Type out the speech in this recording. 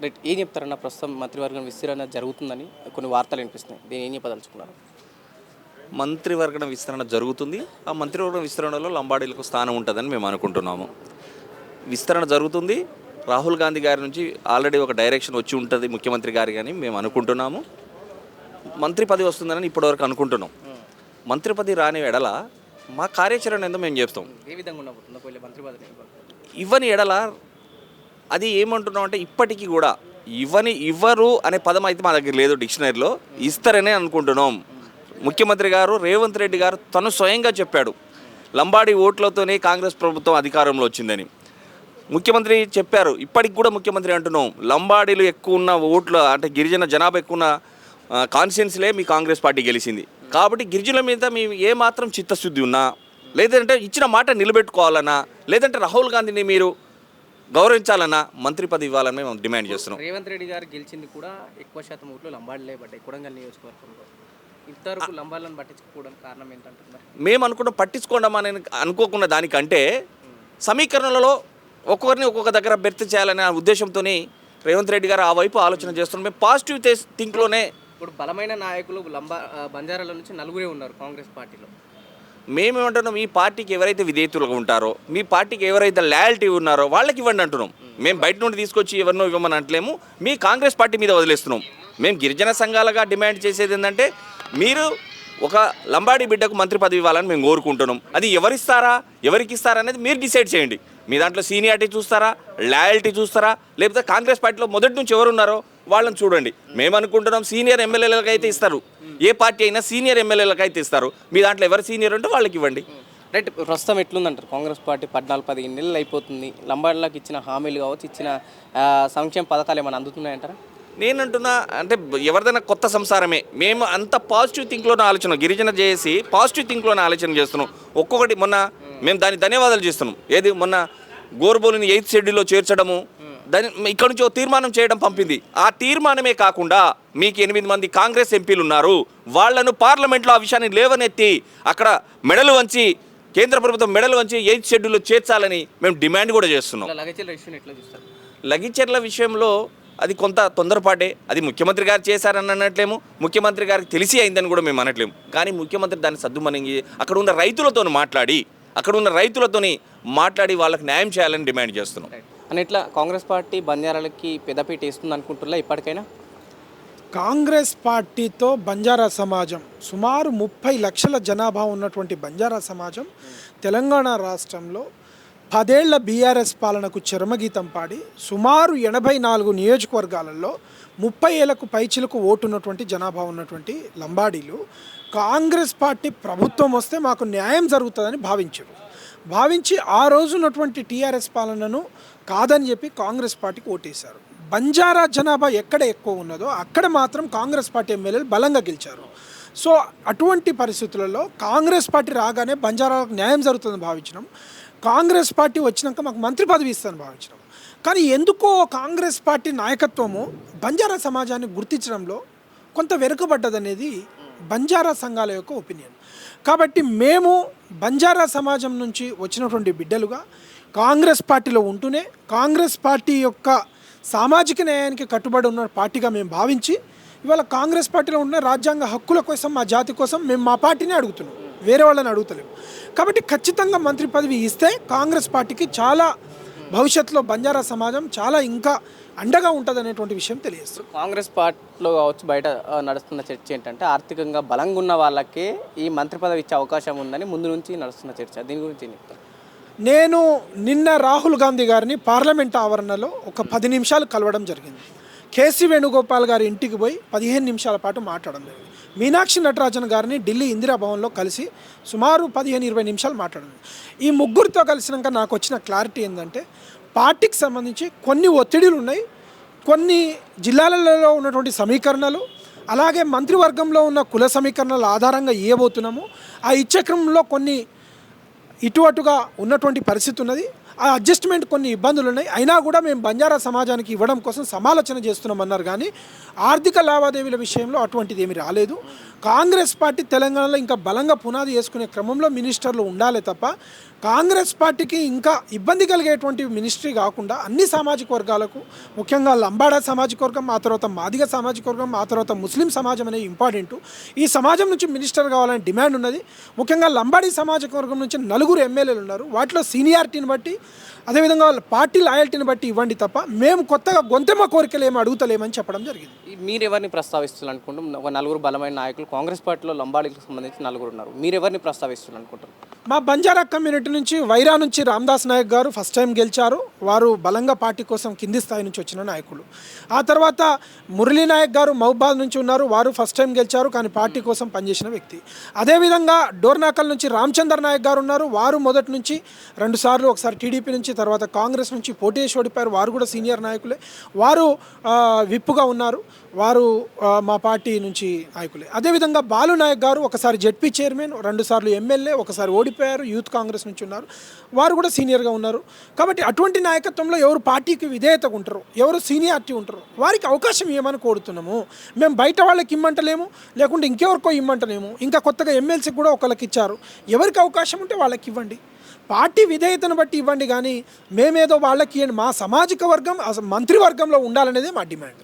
Right, ఏం చెప్తారన్న? ప్రస్తుతం మంత్రివర్గం విస్తరణ జరుగుతుందని కొన్ని వార్తలు వినిపిస్తున్నాయి. దీన్ని ఏం చెప్పదలుచుకున్నారు? మంత్రివర్గ విస్తరణ జరుగుతుంది. ఆ మంత్రివర్గ విస్తరణలో లంబాడీలకు స్థానం ఉంటుందని మేము అనుకుంటున్నాము. విస్తరణ జరుగుతుంది. రాహుల్ గాంధీ గారి నుంచి ఆల్రెడీ ఒక డైరెక్షన్ వచ్చి ఉంటుంది ముఖ్యమంత్రి గారి, కానీ మేము అనుకుంటున్నాము మంత్రి పదవి వస్తుందని ఇప్పటివరకు అనుకుంటున్నాం. మంత్రి పదవి రాని ఎడల మా కార్యాచరణ ఏందో మేము చెప్తాం. ఏ విధంగా ఉండబోతుందో మంత్రి పదవి ఇవ్వని ఎడల అది ఏమంటున్నాం అంటే, ఇప్పటికీ కూడా ఇవ్వరు అనే పదం అయితే మా దగ్గర లేదు డిక్షనరీలో. ఇస్తారనే అనుకుంటున్నాం. ముఖ్యమంత్రి గారు రేవంత్ రెడ్డి గారు తను స్వయంగా చెప్పాడు, లంబాడీ ఓట్లతోనే కాంగ్రెస్ ప్రభుత్వం అధికారంలో వచ్చిందని ముఖ్యమంత్రి చెప్పారు. ఇప్పటికి కూడా ముఖ్యమంత్రి అంటున్నాం, లంబాడీలు ఎక్కువ ఉన్న ఓట్లు అంటే గిరిజన జనాభా ఎక్కువ ఉన్న కాన్స్టిట్యున్సీలే మీ కాంగ్రెస్ పార్టీ గెలిచింది. కాబట్టి గిరిజనుల మీద మేము ఏమాత్రం చిత్తశుద్ధి ఉన్నా, లేదంటే ఇచ్చిన మాట నిలబెట్టుకోవాలన్నా, లేదంటే రాహుల్ గాంధీని మీరు గౌరవించాలన్నా మంత్రి పదవి ఇవ్వాలని మేము డిమాండ్ చేస్తున్నాం. రేవంత్ రెడ్డి గారు గెలిచింది కూడా ఎక్కువ శాతం ఓట్లు లంబాడీలే పడ్డాయి కొడంగల్ నియోజకవర్గంలో. ఇంతవరకు లంబాడీలను పట్టించుకోవడం కారణం ఏంటంటున్నారు? మేము అనుకున్న పట్టించుకోవడం అని అనుకోకున్న దానికంటే సమీకరణలలో ఒక్కొక్కరిని ఒక్కొక్క దగ్గర బెర్త్ చేయాలనే ఉద్దేశంతో రేవంత్ రెడ్డి గారు ఆ వైపు ఆలోచన చేస్తున్నాం. మేము పాజిటివ్ థింక్లోనే. ఇప్పుడు బలమైన నాయకులు బంజారాల నుంచి నలుగురే ఉన్నారు కాంగ్రెస్ పార్టీలో. మేమేమంటున్నాం, మీ పార్టీకి ఎవరైతే విధేయతలుగా ఉంటారో, మీ పార్టీకి ఎవరైతే లాయల్టీ ఉన్నారో వాళ్ళకి ఇవ్వండి అంటున్నాం. మేము బయట నుండి తీసుకొచ్చి ఎవరినో ఇవ్వమని అంటలేము, మీ కాంగ్రెస్ పార్టీ మీద వదిలేస్తున్నాం. మేము గిరిజన సంఘాలుగా డిమాండ్ చేసేది ఏంటంటే, మీరు ఒక లంబాడీ బిడ్డకు మంత్రి పదవి ఇవ్వాలని మేము కోరుకుంటున్నాం. అది ఎవరికి ఇస్తారా అనేది మీరు డిసైడ్ చేయండి. మీ దాంట్లో సీనియారిటీ చూస్తారా, లాయల్టీ చూస్తారా, లేకపోతే కాంగ్రెస్ పార్టీలో మొదటి నుంచి ఎవరున్నారో వాళ్ళని చూడండి. మేము అనుకుంటున్నాం సీనియర్ ఎమ్మెల్యేలకు అయితే ఇస్తారు, ఏ పార్టీ అయినా సీనియర్ ఎమ్మెల్యేలకు అయితే ఇస్తారు. మీ దాంట్లో ఎవరు సీనియర్ ఉంటే వాళ్ళకి ఇవ్వండి. రైట్, ప్రస్తుతం ఎట్లుందంటారు? కాంగ్రెస్ పార్టీ 14-15 నెలలు అయిపోతుంది. లంబాడీలకు ఇచ్చిన హామీలు కావచ్చు, ఇచ్చిన సంక్షేమ పథకాలు ఏమైనా అందుతున్నాయంటారా? నేనంటున్నా అంటే ఎవరిదైనా కొత్త సంసారమే. మేము అంత పాజిటివ్ థింక్లోనే ఆలోచన, గిరిజన చేసి పాజిటివ్ థింక్లోనే ఆలోచన చేస్తున్నాం. ఒక్కొక్కటి మొన్న మేము దానికి ధన్యవాదాలు చేస్తున్నాం. ఏది మొన్న గోర్బోలిని 8th షెడ్యూల్లో చేర్చడము, దాని ఇక్కడ నుంచి ఒక తీర్మానం చేయడం పంపింది. ఆ తీర్మానమే కాకుండా మీకు 8 మంది కాంగ్రెస్ ఎంపీలు ఉన్నారు, వాళ్లను పార్లమెంట్లో ఆ విషయాన్ని లేవనెత్తి అక్కడ మెడలు వంచి, కేంద్ర ప్రభుత్వం మెడలు వంచి 8th షెడ్యూల్లో చేర్చాలని మేము డిమాండ్ కూడా చేస్తున్నాం. లగిచెర్ల విషయంలో అది కొంత తొందరపాటే. అది ముఖ్యమంత్రి గారు చేశారని అనట్లేము, ముఖ్యమంత్రి గారికి తెలిసి అయిందని కూడా మేము అనట్లేము. కానీ ముఖ్యమంత్రి దాన్ని సద్దుమణింగి అక్కడ ఉన్న రైతులతో మాట్లాడి వాళ్ళకి న్యాయం చేయాలని డిమాండ్ చేస్తున్నాం. అని ఇట్లా కాంగ్రెస్ పార్టీ బంజారాలకి పెద్దపీట వేస్తుంది అనుకుంటున్నా ఇప్పటికైనా? కాంగ్రెస్ పార్టీతో బంజారా సమాజం, సుమారు 30 లక్షల జనాభా ఉన్నటువంటి బంజారా సమాజం తెలంగాణ రాష్ట్రంలో 10 ఏళ్ల బీఆర్ఎస్ పాలనకు చరమగీతం పాడి సుమారు 84 నియోజకవర్గాలలో 30 ఏళ్లకు పైచిలకు ఓటున్నటువంటి జనాభా ఉన్నటువంటి లంబాడీలు కాంగ్రెస్ పార్టీ ప్రభుత్వం వస్తే మాకు న్యాయం జరుగుతుందని భావించి ఆ రోజు ఉన్నటువంటి టీఆర్ఎస్ పాలనను కాదని చెప్పి కాంగ్రెస్ పార్టీకి ఓటేశారు. బంజారా జనాభా ఎక్కడ ఎక్కువ ఉన్నదో అక్కడ మాత్రం కాంగ్రెస్ పార్టీ ఎమ్మెల్యేలు బలంగా గెలిచారు. సో అటువంటి పరిస్థితులలో కాంగ్రెస్ పార్టీ రాగానే బంజారాలకు న్యాయం జరుగుతుందని భావించినాం. కాంగ్రెస్ పార్టీ వచ్చినాక మాకు మంత్రి పదవి ఇస్తుందని భావించినాం. కానీ ఎందుకో కాంగ్రెస్ పార్టీ నాయకత్వము బంజారా సమాజాన్ని గుర్తించడంలో కొంత వెనుకబడ్డదనేది బంజారా సంఘాల యొక్క ఒపీనియన్. కాబట్టి మేము బంజారా సమాజం నుంచి వచ్చినటువంటి బిడ్డలుగా కాంగ్రెస్ పార్టీలో ఉంటూనే కాంగ్రెస్ పార్టీ యొక్క సామాజిక న్యాయానికి కట్టుబడి ఉన్న పార్టీగా మేము భావించి ఇవాళ కాంగ్రెస్ పార్టీలో ఉన్న రాజ్యాంగ హక్కుల కోసం, మా జాతి కోసం మేము మా పార్టీని అడుగుతున్నాం, వేరే వాళ్ళని అడుగుతలేము. కాబట్టి ఖచ్చితంగా మంత్రి పదవి ఇస్తే కాంగ్రెస్ పార్టీకి చాలా భవిష్యత్తులో బంజారా సమాజం చాలా ఇంకా అండగా ఉంటుంది అనేటువంటి విషయం తెలియదు. కాంగ్రెస్ పార్టీలో కావచ్చు, బయట నడుస్తున్న చర్చ ఏంటంటే ఆర్థికంగా బలంగా ఉన్న వాళ్ళకే ఈ మంత్రి పదవి ఇచ్చే అవకాశం ఉందని ముందు నుంచి నడుస్తున్న చర్చ. దీని గురించి ఏం చెప్తారు? నేను నిన్న రాహుల్ గాంధీ గారిని పార్లమెంట్ ఆవరణలో ఒక 10 నిమిషాలు కలవడం జరిగింది. కేసీ వేణుగోపాల్ గారి ఇంటికి పోయి 15 నిమిషాల పాటు మాట్లాడడం జరిగింది. మీనాక్షి నటరాజన్ గారిని ఢిల్లీ ఇందిరాభవన్లో కలిసి సుమారు 15-20 నిమిషాలు మాట్లాడింది. ఈ ముగ్గురితో కలిసినాక నాకు వచ్చిన క్లారిటీ ఏంటంటే, పార్టీకి సంబంధించి కొన్ని ఒత్తిడిలు ఉన్నాయి, కొన్ని జిల్లాలలో ఉన్నటువంటి సమీకరణలు, అలాగే మంత్రివర్గంలో ఉన్న కుల సమీకరణల ఆధారంగా ఇవ్వబోతున్నాము. ఆ ఇచ్చే క్రమంలో కొన్ని ఇటు అటుగా ఉన్నటువంటి పరిస్థితి ఉన్నది. ఆ అడ్జస్ట్మెంట్ కొన్ని ఇబ్బందులు ఉన్నాయి, అయినా కూడా మేము బంజారా సమాజానికి ఇవ్వడం కోసం సమాలోచన చేస్తున్నామన్నారు. కానీ ఆర్థిక లావాదేవీల విషయంలో అటువంటిది ఏమీ రాలేదు. కాంగ్రెస్ పార్టీ తెలంగాణలో ఇంకా బలంగా పునాది వేసుకునే క్రమంలో మినిస్టర్లు ఉండాలి తప్ప కాంగ్రెస్ పార్టీకి ఇంకా ఇబ్బంది కలిగేటువంటి మినిస్ట్రీ కాకుండా అన్ని సామాజిక వర్గాలకు, ముఖ్యంగా లంబాడా సామాజిక వర్గం, ఆ తర్వాత మాదిగ సామాజిక వర్గం, ఆ తర్వాత ముస్లిం సమాజం అనేది ఇంపార్టెంట్. ఈ సమాజం నుంచి మినిస్టర్ కావాలని డిమాండ్ ఉన్నది. ముఖ్యంగా లంబాడీ సామాజిక వర్గం నుంచి 4 ఎమ్మెల్యేలు ఉన్నారు. వాటిలో సీనియారిటీని బట్టి, అదేవిధంగా వాళ్ళ పార్టీ లాయల్టీని బట్టి ఇవ్వండి తప్ప మేము కొత్తగా గొంతెమ్మ కోరికలు ఏమి అడుగుతలేమని చెప్పడం జరిగింది. మీరు ఎవరిని ప్రస్తావిస్తున్నారు అనుకుంటాం? ఒక 4 బలమైన నాయకులు కాంగ్రెస్ పార్టీలో లంబాడీలకు సంబంధించి 4 ఉన్నారు. మీరు ఎవరిని ప్రస్తావిస్తున్నారు అనుకుంటారు? మా బంజారా కమ్యూనిటీ నుంచి వైరా నుంచి రామదాస్ నాయక్ గారు ఫస్ట్ టైం గెలిచారు. వారు బలంగా పార్టీ కోసం కింది స్థాయి నుంచి వచ్చిన నాయకులు. ఆ తర్వాత మురళీ నాయక్ గారు మహబాద్ నుంచి ఉన్నారు. వారు ఫస్ట్ టైం గెలిచారు, కానీ పార్టీ కోసం పనిచేసిన వ్యక్తి. అదేవిధంగా డోర్నాకల్ నుంచి రామచందర్ నాయక్ గారు ఉన్నారు. వారు మొదటి నుంచి 2 సార్లు, ఒకసారి టీడీపీ నుంచి, తర్వాత కాంగ్రెస్ నుంచి పోటీ చేసి ఓడిపోయారు. వారు కూడా సీనియర్ నాయకులే. వారు విప్పుగా ఉన్నారు. వారు మా పార్టీ నుంచి నాయకులే. అదేవిధంగా బాలు నాయక్ గారు ఒకసారి జెడ్పీ చైర్మన్, 2 సార్లు ఎమ్మెల్యే, ఒకసారి ఓడిపోయారు. యూత్ కాంగ్రెస్ నుంచి ఉన్నారు. వారు కూడా సీనియర్గా ఉన్నారు. కాబట్టి అటువంటి నాయకత్వంలో ఎవరు పార్టీకి విధేయతగా ఉంటారు, ఎవరు సీనియారిటీ ఉంటారు, వారికి అవకాశం ఇవ్వమని కోరుతున్నాము. మేము బయట వాళ్ళకి ఇమ్మంటలేము, లేకుంటే ఇంకెవరికో ఇమ్మంటలేము. ఇంకా కొత్తగా ఎమ్మెల్సీకి కూడా ఒకరికి ఇచ్చారు. ఎవరికి అవకాశం ఉంటే వాళ్ళకి ఇవ్వండి, పార్టీ విధేయతను బట్టి ఇవ్వండి. కానీ మేమేదో వాళ్ళకి ఇవ్వండి, మా సామాజిక వర్గం మంత్రివర్గంలో ఉండాలనేదే మా డిమాండ్.